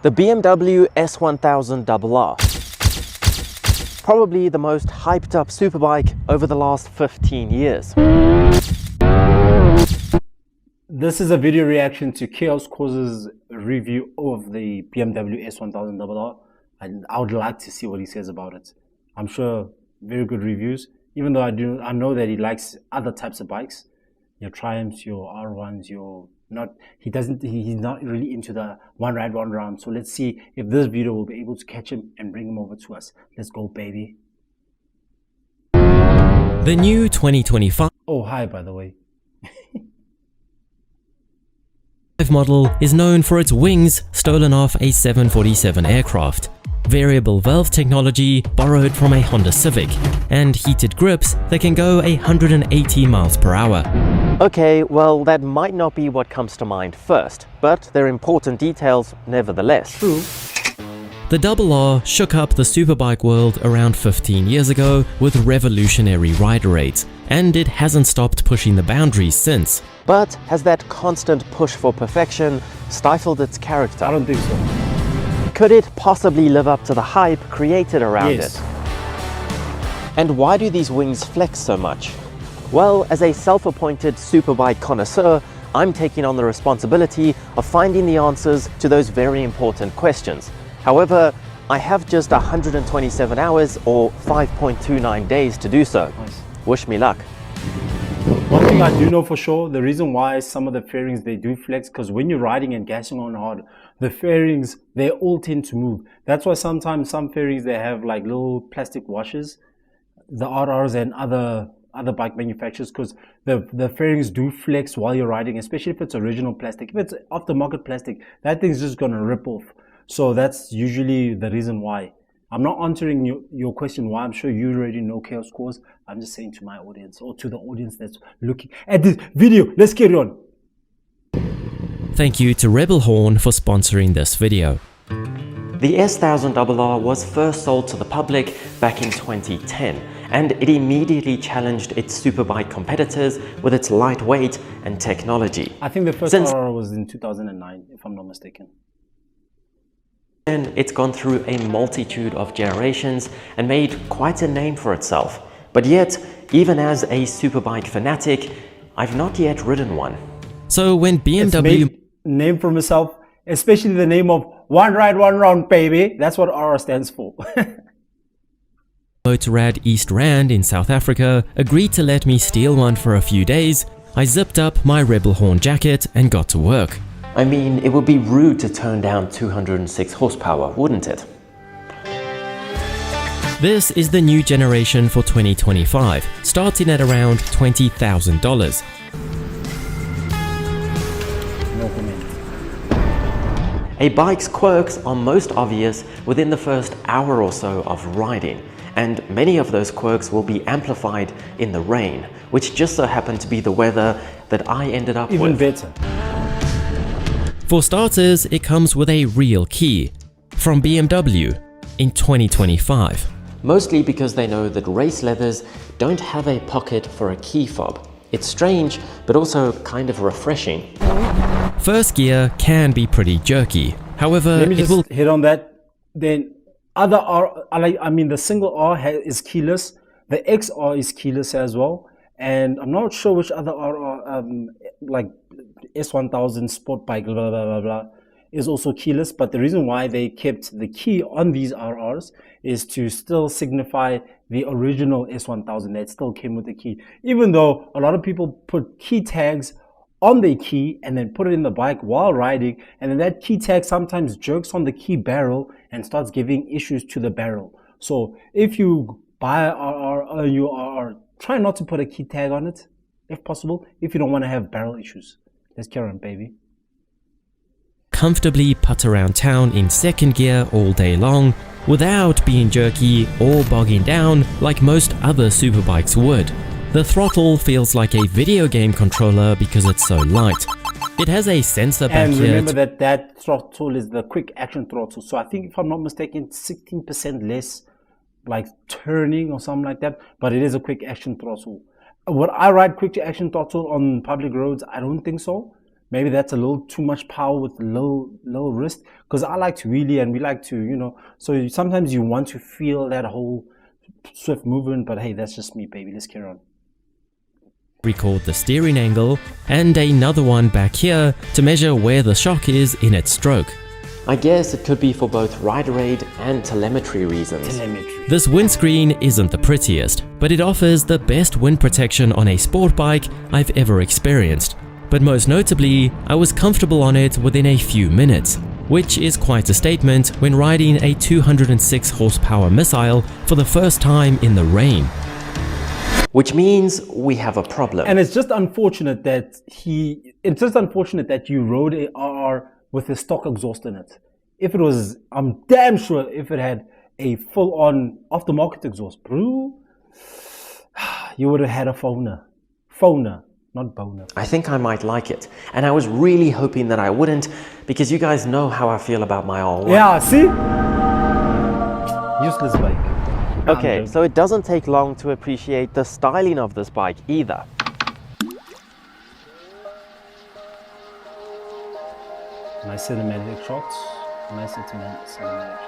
The BMW S1000RR. Probably the most hyped up superbike over the last 15 years. This is a video reaction to Chaos Cause's review of the BMW S1000RR, and I would like to see what he says about it. I'm sure very good reviews, even though I know that he likes other types of bikes, your Triumphs, your R1s, he's not really into the one ride, one round. So let's see if this video will be able to catch him and bring him over to us. Let's go, baby. The new 2025 hi, by the way. model is known for its wings stolen off a 747 aircraft, variable valve technology borrowed from a Honda Civic, and heated grips that can go 180 miles per hour. Okay, well, that might not be what comes to mind first, but they're important details nevertheless. True. The RR shook up the superbike world around 15 years ago with revolutionary rider rates, and it hasn't stopped pushing the boundaries since. But has that constant push for perfection stifled its character? I don't think so. Could it possibly live up to the hype created around it? And why do these wings flex so much? Well, as a self-appointed superbike connoisseur, I'm taking on the responsibility of finding the answers to those very important questions. However, I have just 127 hours or 5.29 days to do so. Nice. Wish me luck. One thing I do know for sure, the reason why some of the fairings, they do flex, because when you're riding and gassing on hard, the fairings, they all tend to move. That's why sometimes some fairings, they have like little plastic washers, the RRs and other bike manufacturers, because the fairings do flex while you're riding, especially if it's original plastic. If it's aftermarket plastic, that thing's just going to rip off. So that's usually the reason why. I'm not answering your question why. I'm sure you already know Chaos Cause. I'm just saying to my audience, or to the audience that's looking at this video. Let's carry on. Thank you to Rebel Horn for sponsoring this video. The S1000RR was first sold to the public back in 2010, and it immediately challenged its superbike competitors with its lightweight and technology. I think the first RR was in 2009, if I'm not mistaken. And it's gone through a multitude of generations and made quite a name for itself. But yet, even as a superbike fanatic, I've not yet ridden one. So when BMW it's made name for myself, especially the name of one ride, one round, baby. That's what RR stands for. Motorrad East Rand in South Africa agreed to let me steal one for a few days, I zipped up my Rebel Horn jacket and got to work. I mean, it would be rude to turn down 206 horsepower, wouldn't it? This is the new generation for 2025, starting at around $20,000. No comment. A bike's quirks are most obvious within the first hour or so of riding, and many of those quirks will be amplified in the rain, which just so happened to be the weather that I ended up with. Even better. For starters, it comes with a real key from BMW in 2025. Mostly because they know that race leathers don't have a pocket for a key fob. It's strange, but also kind of refreshing. First gear can be pretty jerky. However, let me it will hit on that. Then other R, the single R is keyless. The XR is keyless as well. And I'm not sure which other R, like S1000 sport bike, blah, blah, blah, blah, is also keyless. But the reason why they kept the key on these RRs is to still signify the original S1000 that still came with the key. Even though a lot of people put key tags on the key and then put it in the bike while riding, and then that key tag sometimes jerks on the key barrel and starts giving issues to the barrel. So if you buy a RR, you are try not to put a key tag on it, if possible, if you don't want to have barrel issues. Let's carry on, baby. comfortably putt around town in second gear all day long without being jerky or bogging down like most other superbikes would. The throttle feels like a video game controller because it's so light. It has a sensor back here. And remember that throttle is the quick action throttle. So I think, if I'm not mistaken, 16% less like turning or something like that. But it is a quick action throttle. Would I ride quick action throttle on public roads? I don't think so. maybe that's a little too much power with low wrist. Because I like to wheelie and we like to, you know, so sometimes you want to feel that whole swift movement, but hey, that's just me, baby. Let's carry on. Record the steering angle, and another one back here to measure where the shock is in its stroke. I guess it could be for both rider aid and telemetry reasons. This windscreen isn't the prettiest, but it offers the best wind protection on a sport bike I've ever experienced. But most notably, I was comfortable on it within a few minutes, which is quite a statement when riding a 206 horsepower missile for the first time in the rain. Which means we have a problem. And it's just unfortunate that you rode a RR with a stock exhaust in it. If it was, I'm damn sure if it had a full-on aftermarket exhaust, bro, you would have had a phoner, not boner. I think I might like it, and I was really hoping that I wouldn't, because you guys know how I feel about my R1. Yeah, see? Useless bike. Okay, so it doesn't take long to appreciate the styling of this bike either. Nice cinematic shots. Nice cinematic shots.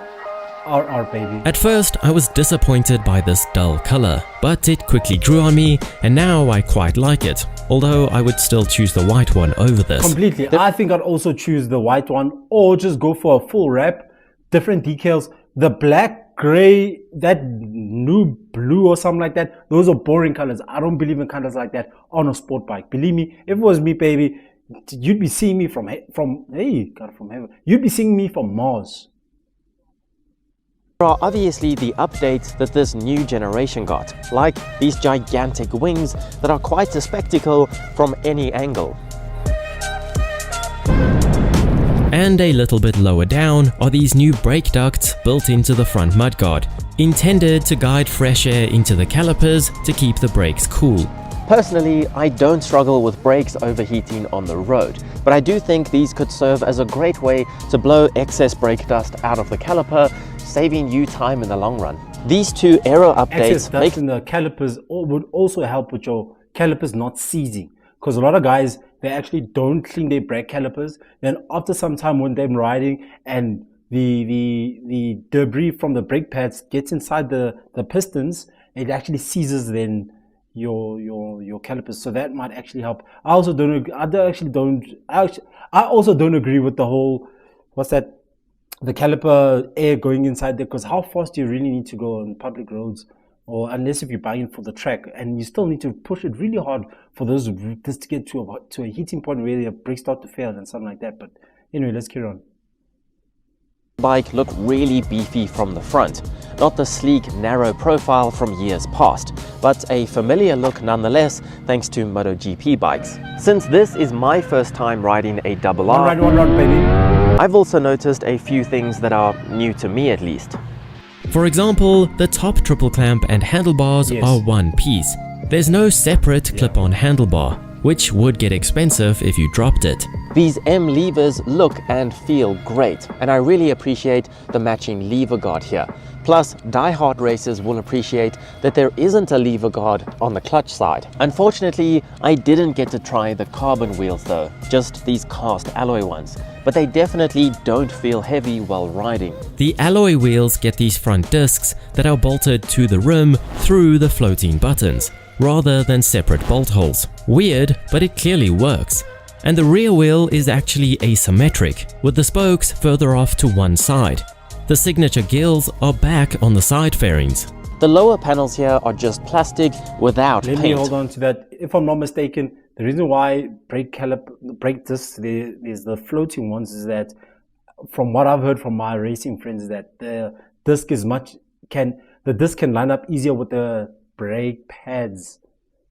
RR, baby. At first, I was disappointed by this dull color, but it quickly grew on me, and now I quite like it. Although I would still choose the white one over this. Completely. I think I'd also choose the white one, or just go for a full wrap, different decals. The black, gray, that new blue or something like that, those are boring colors. I don't believe in colors like that on a sport bike. Believe me, if it was me, baby, you'd be seeing me from heaven. You'd be seeing me from Mars. There are obviously the updates that this new generation got, like these gigantic wings that are quite a spectacle from any angle. And a little bit lower down are these new brake ducts built into the front mudguard, intended to guide fresh air into the calipers to keep the brakes cool. Personally, I don't struggle with brakes overheating on the road, but I do think these could serve as a great way to blow excess brake dust out of the caliper, saving you time in the long run. These two aero updates excess dust in the calipers would also help with your calipers not seizing, because a lot of guys, they actually don't clean their brake calipers. Then after some time when they're riding and the debris from the brake pads gets inside the pistons, it actually seizes then your calipers. So that might actually help. I also don't agree with the whole, the caliper air going inside there, because how fast do you really need to go on public roads? Or unless if you're buying for the track, and you still need to push it really hard for this to get to a heating point where your brakes start to fail and something like that. But anyway, let's carry on. Bike look really beefy from the front, not the sleek, narrow profile from years past, but a familiar look nonetheless thanks to MotoGP bikes. Since this is my first time riding a double R, One ride, baby. I've also noticed a few things that are new to me at least. For example, the top triple clamp and handlebars are one piece. There's no separate clip-on handlebar, which would get expensive if you dropped it. These M levers look and feel great, and I really appreciate the matching lever guard here. Plus, die-hard racers will appreciate that there isn't a lever guard on the clutch side. Unfortunately, I didn't get to try the carbon wheels though, just these cast alloy ones. But they definitely don't feel heavy while riding. The alloy wheels get these front discs that are bolted to the rim through the floating buttons, rather than separate bolt holes. Weird, but it clearly works. And the rear wheel is actually asymmetric, with the spokes further off to one side. The signature gills are back on the side fairings. The lower panels here are just plastic without paint. Let me hold on to that. If I'm not mistaken, the reason why brake discs, there's the floating ones, is that from what I've heard from my racing friends, is that the disc can line up easier with the brake pads,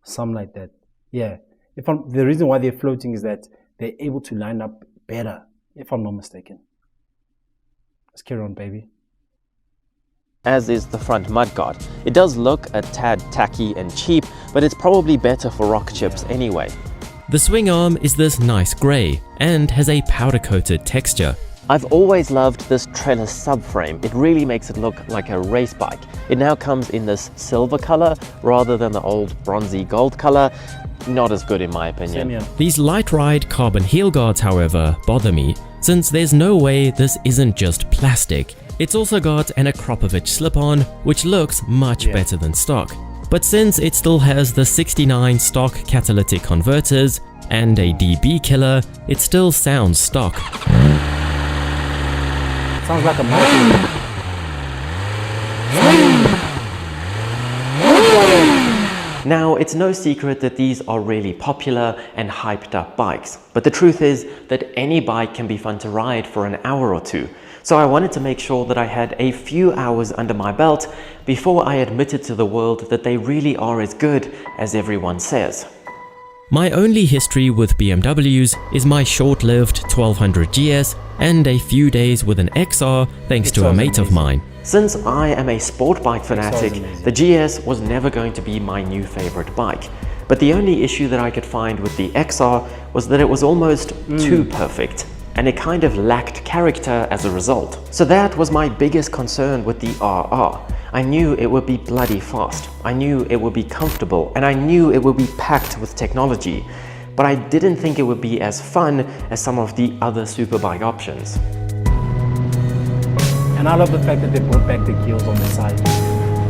something like that. Yeah. The reason why they're floating is that they're able to line up better, if I'm not mistaken. Let's carry on, baby. As is the front mudguard. It does look a tad tacky and cheap, but it's probably better for rock chips anyway. The swing arm is this nice grey and has a powder-coated texture. I've always loved this trellis subframe. It really makes it look like a race bike. It now comes in this silver color rather than the old bronzy gold color. Not as good in my opinion. These light ride carbon heel guards, however, bother me, since there's no way this isn't just plastic. It's also got an Akropovich slip-on, which looks much better than stock. But since it still has the 69 stock catalytic converters and a dB killer, it still sounds stock. Sounds like a motor. Now, it's no secret that these are really popular and hyped up bikes, but the truth is that any bike can be fun to ride for an hour or two. So I wanted to make sure that I had a few hours under my belt before I admitted to the world that they really are as good as everyone says. My only history with BMWs is my short-lived 1200 GS and a few days with an XR thanks to a mate of mine. Since I am a sport bike fanatic, the GS was never going to be my new favorite bike. But the only issue that I could find with the XR was that it was almost too perfect, and it kind of lacked character as a result. So that was my biggest concern with the RR. I knew it would be bloody fast, I knew it would be comfortable, and I knew it would be packed with technology. But I didn't think it would be as fun as some of the other superbike options. And I love the fact that they brought back the gears on the side,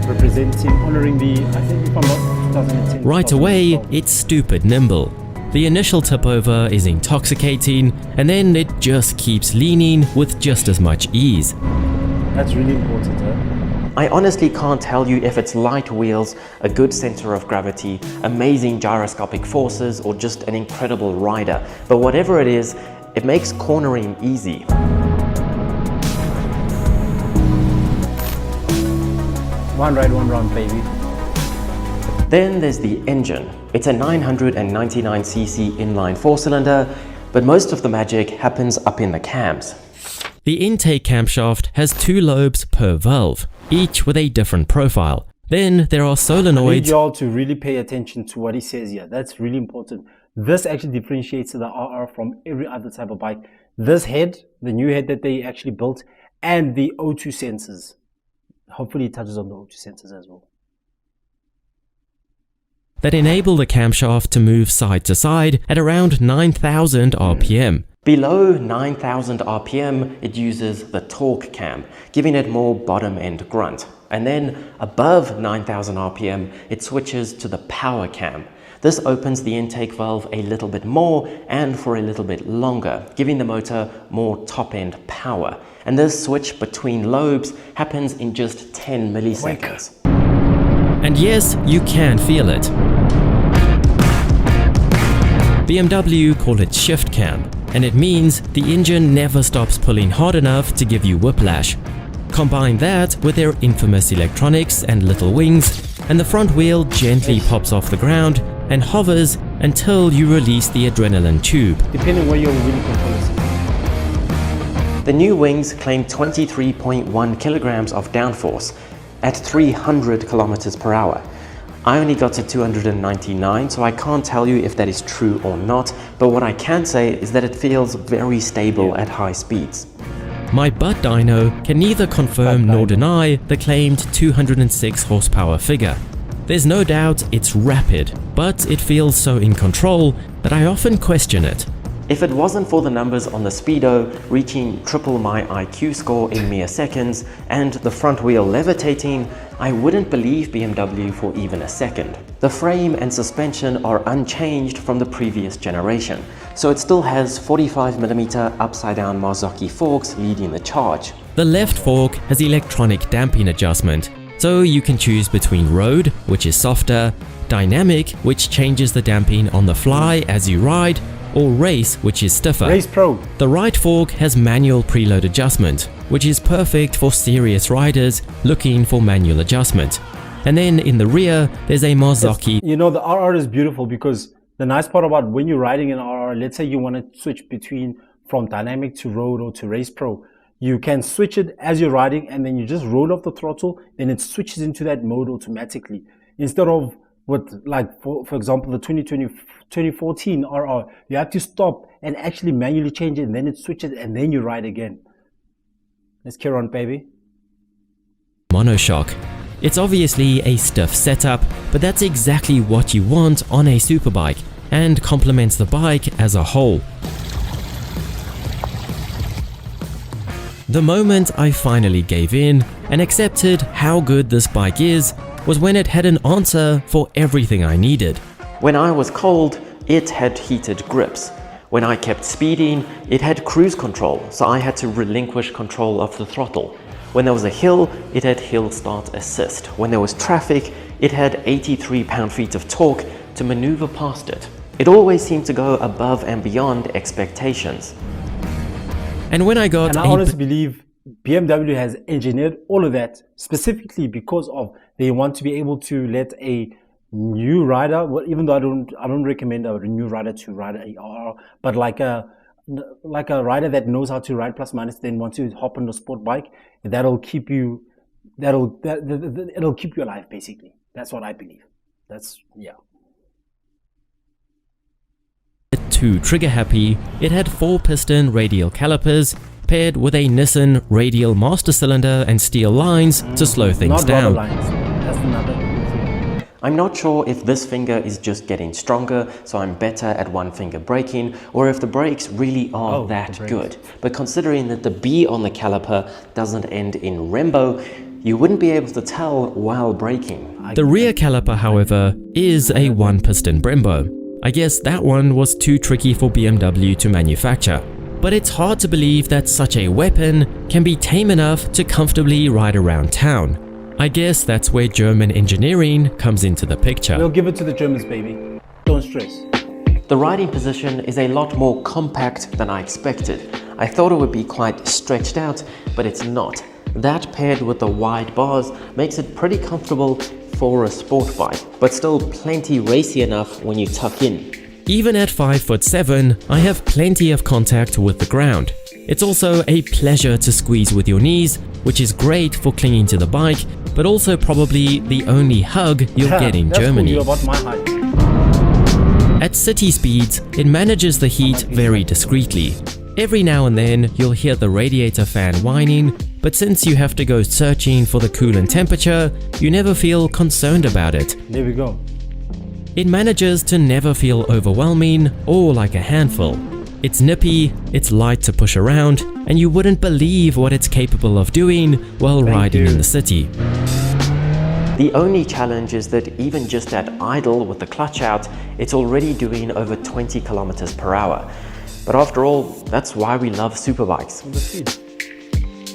representing, honoring the, I think if I'm not, 2010. Right away, it's stupid nimble. The initial tip over is intoxicating, and then it just keeps leaning with just as much ease. That's really important, huh? I honestly can't tell you if it's light wheels, a good center of gravity, amazing gyroscopic forces, or just an incredible rider. But whatever it is, it makes cornering easy. One ride, one round, baby. Then there's the engine. It's a 999cc inline 4-cylinder, but most of the magic happens up in the cams. The intake camshaft has 2 lobes per valve, each with a different profile. Then there are I need solenoids. y'all to really pay attention to what he says here. That's really important. This actually differentiates the RR from every other type of bike. This head, the new head that they actually built, and the O2 sensors. Hopefully it touches on the O2 sensors as well. That enable the camshaft to move side to side at around 9,000 RPM. Below 9,000 RPM, it uses the torque cam, giving it more bottom-end grunt. And then above 9,000 RPM, it switches to the power cam. This opens the intake valve a little bit more and for a little bit longer, giving the motor more top-end power. And this switch between lobes happens in just 10 milliseconds. And yes, you can feel it. BMW call it shift cam, and it means the engine never stops pulling hard enough to give you whiplash. Combine that with their infamous electronics and little wings, and the front wheel gently pops off the ground and hovers until you release the adrenaline tube. Depending where your wheel control is. The new wings claim 23.1 kilograms of downforce at 300 kilometers per hour. I only got to 299, so I can't tell you if that is true or not, but what I can say is that it feels very stable at high speeds. My butt dyno can neither confirm nor deny the claimed 206 horsepower figure. There's no doubt it's rapid, but it feels so in control that I often question it. If it wasn't for the numbers on the speedo reaching triple my IQ score in mere seconds and the front wheel levitating, I wouldn't believe BMW for even a second. The frame and suspension are unchanged from the previous generation, so it still has 45mm upside down Marzocchi forks leading the charge. The left fork has electronic damping adjustment, so you can choose between road, which is softer, dynamic, which changes the damping on the fly as you ride, or race, which is stiffer. Race Pro. The right fork has manual preload adjustment, which is perfect for serious riders looking for manual adjustment. And then in the rear, there's a Marzocchi. You know, the RR is beautiful because the nice part about when you're riding an RR, let's say you want to switch from dynamic to road or to Race Pro, you can switch it as you're riding and then you just roll off the throttle, then it switches into that mode automatically. Instead of with like, for example, the 2014 RR, you have to stop and actually manually change it, and then it switches, and then you ride again. Let's carry on, baby. Monoshock. It's obviously a stiff setup, but that's exactly what you want on a superbike and complements the bike as a whole. The moment I finally gave in and accepted how good this bike is was when it had an answer for everything I needed. When I was cold, it had heated grips. When I kept speeding, it had cruise control, so I had to relinquish control of the throttle. When there was a hill, it had hill start assist. When there was traffic, it had 83 pound-feet of torque to maneuver past it. It always seemed to go above and beyond expectations. And when I got And I honestly believe BMW has engineered all of that specifically because of they want to be able to let a new rider, well, even though I don't recommend a new rider to ride a RR, but like a rider that knows how to ride plus minus, then wants to hop on the sport bike, it'll keep you alive, basically. That's what I believe. Too trigger happy, it had 4-piston radial calipers paired with a Nissan radial master cylinder and steel lines to slow things down. That's another thing. I'm not sure if this finger is just getting stronger, so I'm better at one finger braking, or if the brakes really are that good. But considering that the B on the caliper doesn't end in Rembo, you wouldn't be able to tell while braking. The rear caliper, however, is a 1-piston Brembo. I guess that one was too tricky for BMW to manufacture. But it's hard to believe that such a weapon can be tame enough to comfortably ride around town. I guess that's where German engineering comes into the picture. We'll give it to the Germans, baby. Don't stress. The riding position is a lot more compact than I expected. I thought it would be quite stretched out, but it's not. That paired with the wide bars makes it pretty comfortable for a sport bike, but still plenty racy enough when you tuck in. Even at 5'7", I have plenty of contact with the ground. It's also a pleasure to squeeze with your knees, which is great for clinging to the bike, but also probably the only hug you'll get in Germany. Cool. You're about my height. At city speeds, it manages the heat very discreetly. Every now and then, you'll hear the radiator fan whining, but since you have to go searching for the coolant temperature, you never feel concerned about it. There we go. It manages to never feel overwhelming or like a handful. It's nippy, it's light to push around, and you wouldn't believe what it's capable of doing while riding in the city. The only challenge is that even just at idle with the clutch out, it's already doing over 20 kilometers per hour. But after all, that's why we love superbikes.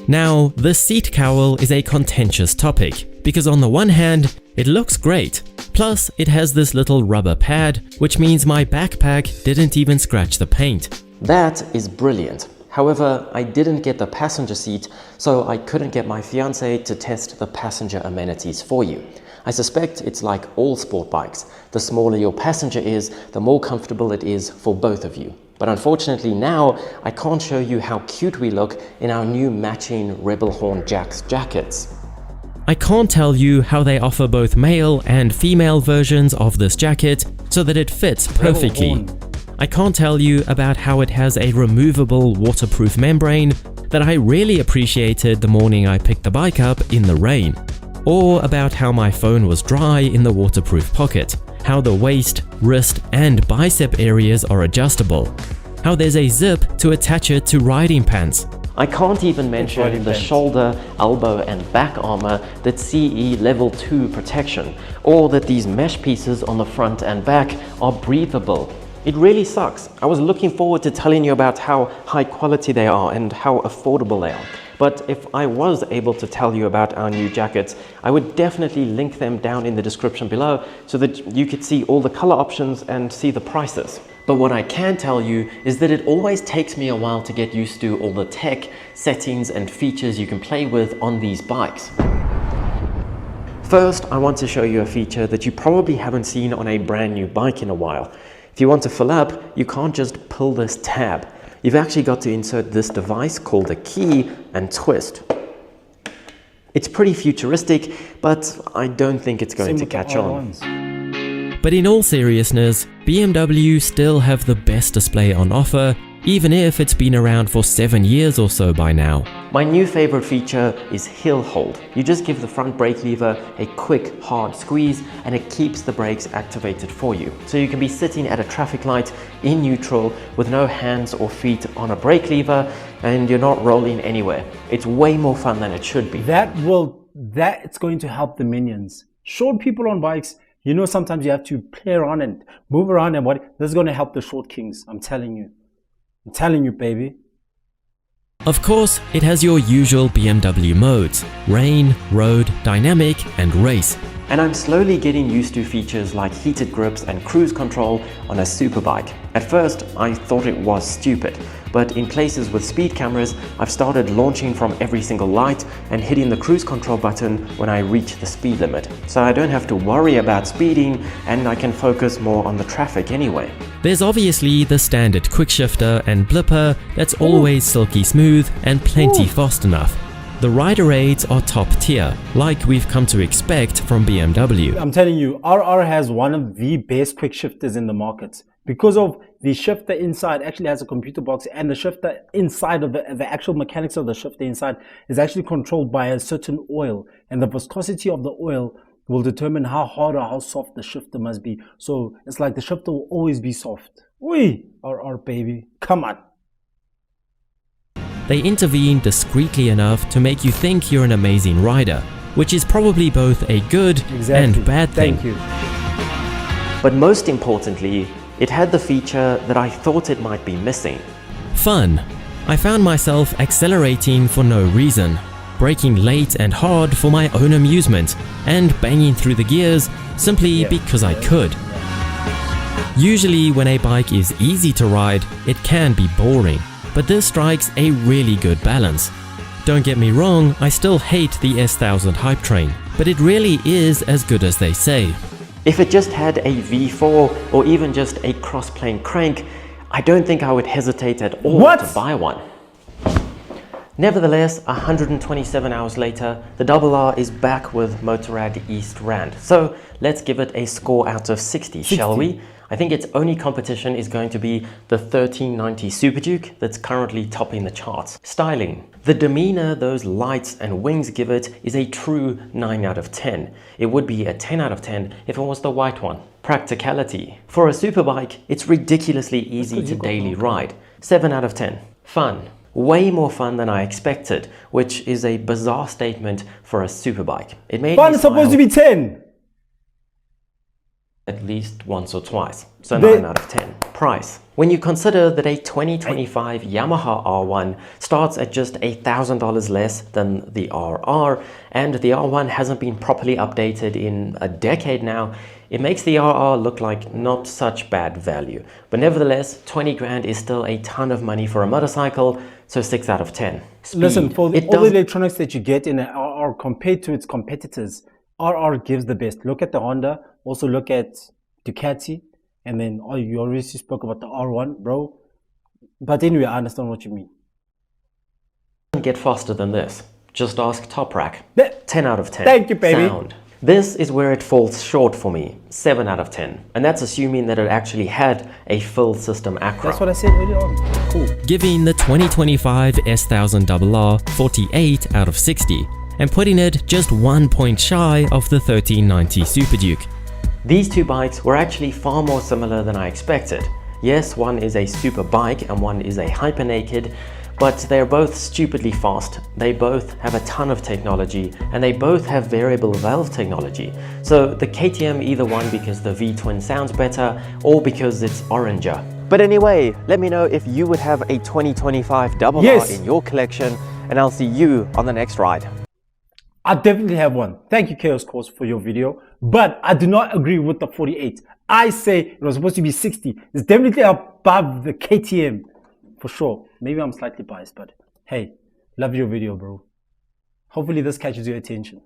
Now, the seat cowl is a contentious topic, because on the one hand, it looks great. Plus, it has this little rubber pad, which means my backpack didn't even scratch the paint. That is brilliant. However, I didn't get the passenger seat, so I couldn't get my fiancé to test the passenger amenities for you. I suspect it's like all sport bikes. The smaller your passenger is, the more comfortable it is for both of you. But unfortunately now, I can't show you how cute we look in our new matching Rebel Horn Jacks jackets. I can't tell you how they offer both male and female versions of this jacket so that it fits perfectly. I can't tell you about how it has a removable waterproof membrane that I really appreciated the morning I picked the bike up in the rain. Or about how my phone was dry in the waterproof pocket. How the waist, wrist and bicep areas are adjustable. How there's a zip to attach it to riding pants. I can't even mention the shoulder, elbow and back armor that CE level 2 protection, or that these mesh pieces on the front and back are breathable. It really sucks. I was looking forward to telling you about how high quality they are and how affordable they are. But if I was able to tell you about our new jackets, I would definitely link them down in the description below so that you could see all the color options and see the prices. But what I can tell you is that it always takes me a while to get used to all the tech, settings and features you can play with on these bikes. First, I want to show you a feature that you probably haven't seen on a brand new bike in a while. If you want to fill up, you can't just pull this tab. You've actually got to insert this device called a key and twist. It's pretty futuristic, but I don't think it's going to catch on. But in all seriousness, BMW still have the best display on offer, even if it's been around for 7 years or so by now. My new favorite feature is hill hold. You just give the front brake lever a quick, hard squeeze and it keeps the brakes activated for you. So you can be sitting at a traffic light in neutral with no hands or feet on a brake lever and you're not rolling anywhere. It's way more fun than it should be. That's going to help the minions. Short people on bikes, you know, sometimes you have to play around and move around and what. This is going to help the short kings. I'm telling you. I'm telling you, baby. Of course, it has your usual BMW modes: rain, road, dynamic, and race. And I'm slowly getting used to features like heated grips and cruise control on a superbike. At first, I thought it was stupid, but in places with speed cameras, I've started launching from every single light and hitting the cruise control button when I reach the speed limit. So I don't have to worry about speeding and I can focus more on the traffic anyway. There's obviously the standard quickshifter and blipper that's always silky smooth and plenty fast enough. The rider aids are top tier, like we've come to expect from BMW. I'm telling you, RR has one of the best quick shifters in the market. Because of the shifter inside actually has a computer box, and the shifter inside of the actual mechanics of the shifter inside is actually controlled by a certain oil, and the viscosity of the oil will determine how hard or how soft the shifter must be. So it's like the shifter will always be soft. Oi, RR baby, come on. They intervene discreetly enough to make you think you're an amazing rider, which is probably both a good and bad thing. Thank you. But most importantly, it had the feature that I thought it might be missing. Fun. I found myself accelerating for no reason, braking late and hard for my own amusement, and banging through the gears simply because I could. Usually when a bike is easy to ride, it can be boring, but this strikes a really good balance. Don't get me wrong, I still hate the S1000 hype train, but it really is as good as they say. If it just had a V4 or even just a cross-plane crank, I don't think I would hesitate at all to buy one. Nevertheless, 127 hours later, the RR is back with Motorrad East Rand. So let's give it a score out of 60, shall we? I think its only competition is going to be the 1390 Super Duke that's currently topping the charts. Styling. The demeanor those lights and wings give it is a true 9 out of 10. It would be a 10 out of 10 if it was the white one. Practicality. For a superbike, it's ridiculously easy to daily ride. 7 out of 10. Fun. Way more fun than I expected, which is a bizarre statement for a superbike. It made Fun is supposed to be 10. At least once or twice, so 9 out of 10. Price. When you consider that a 2025 Yamaha R1 starts at just $1,000 less than the RR, and the R1 hasn't been properly updated in a decade now, it makes the RR look like not such bad value. But nevertheless, 20 grand is still a ton of money for a motorcycle, so 6 out of 10. Speed. Listen, for all the electronics that you get in an RR compared to its competitors, RR gives the best. Look at the Honda, also look at Ducati, and then you already spoke about the R1, bro. But anyway, I understand what you mean. Get faster than this. Just ask Top Rack. 10 out of 10. Thank you, baby. Sound. This is where it falls short for me. 7 out of 10. And that's assuming that it actually had a full system acro. That's what I said earlier on. Cool. Giving the 2025 S1000 RR 48 out of 60. And putting it just 1 point shy of the 1390 Super Duke. These two bikes were actually far more similar than I expected. Yes, one is a super bike and one is a hyper naked, but they're both stupidly fast. They both have a ton of technology and they both have variable valve technology. So the KTM either won because the V-twin sounds better or because it's oranger. But anyway, let me know if you would have a 2025 RR in your collection, and I'll see you on the next ride. I definitely have one. Thank you, Chaos Course, for your video. But I do not agree with the 48. I say it was supposed to be 60. It's definitely above the KTM, for sure. Maybe I'm slightly biased, but hey, love your video, bro. Hopefully this catches your attention.